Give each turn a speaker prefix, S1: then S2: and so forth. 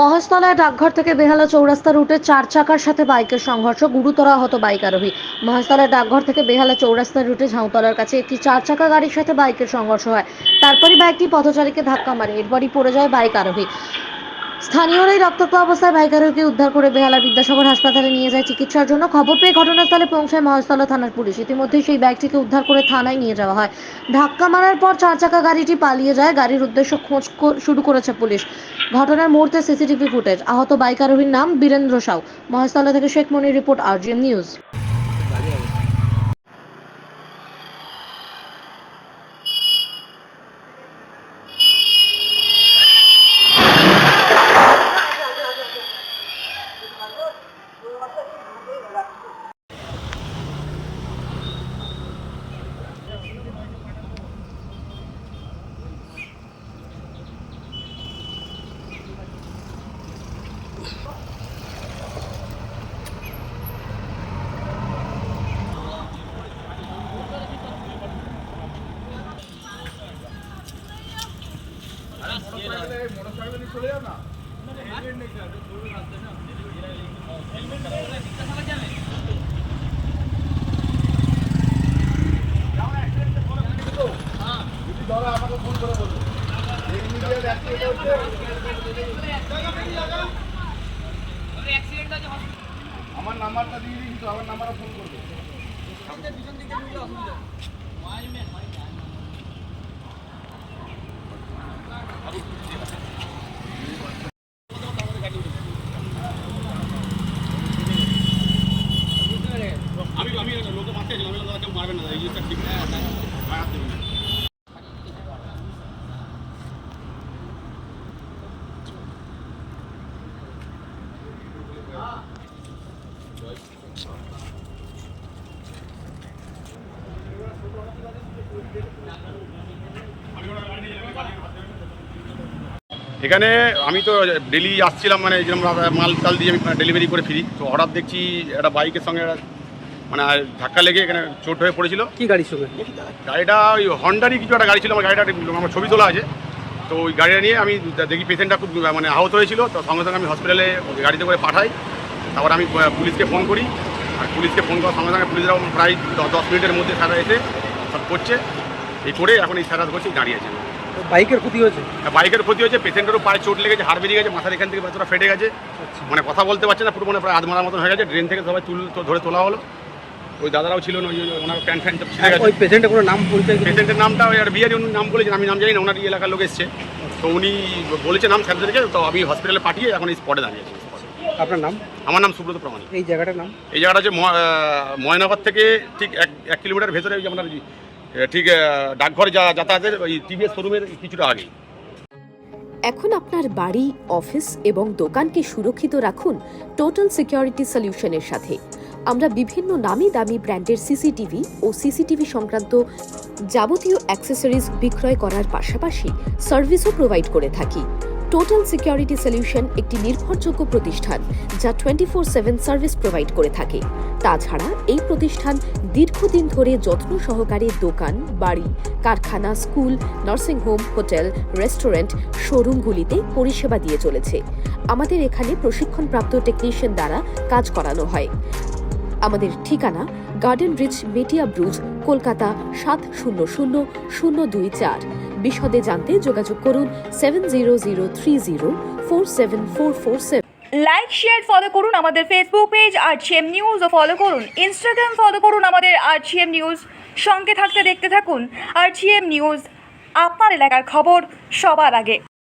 S1: মহেশতলায় ডাকঘর থেকে বেহালা চৌরাস্তা রুটে 4 চাকার সাথে বাইকের সংঘর্ষ, গুরুতর আহত বাইক আরোহী। মহেশতলায় ডাকঘর থেকে বেহালা চৌরাস্তা রুটে ঝাউতলার কাছে একটি 4 চাকা গাড়ির সাথে বাইকের সংঘর্ষ হয়। তারপরই বাইকটি পথচারীকে ধাক্কা মারে, এরপরই পড়ে যায় বাইক আরোহী। স্থানীয়রাই রক্তাক্ত অবস্থায় বাইক আরোহীকে উদ্ধার করে বেহালা বিদ্যাসাগর হাসপাতালে নিয়ে যায় চিকিৎসার জন্য। খবর পেয়ে ঘটনাস্থলে পৌঁছায় মহেশতলা থানার পুলিশ। ইতিমধ্যেই সেই বাইকটিকে উদ্ধার করে থানায় নিয়ে যাওয়া হয়। ধাক্কা মারার পর 4 চাকা গাড়িটি পালিয়ে যায়। গাড়ির উদ্দেশ্য খোঁজ শুরু করেছে পুলিশ। ঘটনার মুহূর্তে সিসিটিভি ফুটেজ। আহত বাইক আরোহীর নাম বীরেন্দ্র সাউ। মহেশতলা থেকে শেখ মনির রিপোর্ট, RGM নিউজ।
S2: আমার নাম্বারটা দিয়ে দিই, তো আমার নাম্বারে ফোন করবে। আমি লোক মারতে আমি কেউ মারবে না, এই জিনিসটা ঠিক না। এখানে আমি তো ডেলি আসছিলাম, মানে যেরকম মাল টাল দিয়ে আমি ডেলিভারি করে ফিরি, তো হঠাৎ দেখছি একটা বাইকের সঙ্গে মানে ধাক্কা লেগে এখানে চোট হয়ে পড়েছিল।
S3: কি গাড়ির সঙ্গে?
S2: গাড়িটা ওই হন্ডারই কিছু একটা গাড়ি ছিল। আমার গাড়িটা আমার ছবি তোলা আছে, তো ওই গাড়িটা নিয়ে আমি দেখি পেশেন্টটা খুব মানে আহত হয়েছিল, তো সঙ্গে সঙ্গে আমি হসপিটালে গাড়িতে করে পাঠাই। তারপর আমি পুলিশকে ফোন করি, আর পুলিশকে ফোন করার সঙ্গে সঙ্গে পুলিশরাও প্রায় 10 মিনিটের মধ্যে স্যারা এসে সব করছে। এই করে এখন এই স্যারা করছে দাঁড়িয়েছে।
S3: বাইকের ক্ষতি হয়েছে?
S2: বাইকের ক্ষতি হয়েছে, পেশেন্টেরও পায়ে চোট লেগেছে, হাড় বেরিয়ে গেছে, মাথার এখান থেকে এতটা ফেটে গেছে, মানে কথা বলতে পারছে না, পুরো মানে প্রায় আধমারার মতন হয়ে গেছে। ড্রেন থেকে সবাই ধরে তোলা হলো। ওই দাদারাও ছিল না, ওনার প্যান্ট ফ্যান্ট ছিঁড়ে গেছে।
S3: ওই পেশেন্টের কোনো নাম পরিচয়?
S2: পেশেন্টের নামটা ওই আর বিহারি নাম বলেছেন, আমি নাম জানি না, ওনার এলাকার লোক এসছে, তো উনি বলেছে নাম স্যারদেরকে, তো আমি হসপিটালে পাঠিয়ে এখন এই স্পটে দাঁড়িয়েছি।
S3: আপনার নাম?
S2: আমার নাম সুব্রত প্রামাণিক।
S3: এই জায়গাটার নাম?
S2: এই জায়গাটা হচ্ছে ময়নাবাদ থেকে ঠিক 1 কিলোমিটার ভেতরে, ওই যে আপনার ঠিক ডাকঘর যাতায়াতের ওই টিভিএস শোরুমের কিছুটা আগে।
S4: এখন আপনার বাড়ি, অফিস এবং দোকানকে সুরক্ষিত রাখুন টোটাল সিকিউরিটি সলিউশনের সাথে। আমরা বিভিন্ন নামি দামি ব্র্যান্ডের সিসিটিভি ও সিসিটিভি সংক্রান্ত যাবতীয় অ্যাক্সেসরিজ বিক্রয় করার পাশাপাশি সার্ভিসও প্রোভাইড করে থাকি। টোটাল সিকিউরিটি সলিউশন একটি নির্ভরযোগ্য প্রতিষ্ঠান যা 24/7 সার্ভিস প্রোভাইড করে থাকে। তাছাড়া এই প্রতিষ্ঠান দীর্ঘদিন ধরে যত্ন সহকারে দোকান, বাড়ি, কারখানা, স্কুল, নার্সিংহোম, হোটেল, রেস্টুরেন্ট, শোরুমগুলিতে পরিষেবা দিয়ে চলেছে। আমাদের এখানে প্রশিক্ষণপ্রাপ্ত টেকনিশিয়ান দ্বারা কাজ করানো হয়। আমাদের ঠিকানা গার্ডেন রিচ, মেটিয়া ব্রুজ, কলকাতা 700024। বিশদে জানতে যোগাযোগ করুন 7003047447।
S5: লাইক, শেয়ার, ফলো করুন আমাদের ফেসবুক পেজ RGM নিউজ ও ফলো করুন ইনস্টাগ্রাম, ফলো করুন আমাদের RGM নিউজ। সঙ্গে থাকতে দেখতে থাকুন RGM নিউজ, আপনার এলাকার খবর সবার আগে।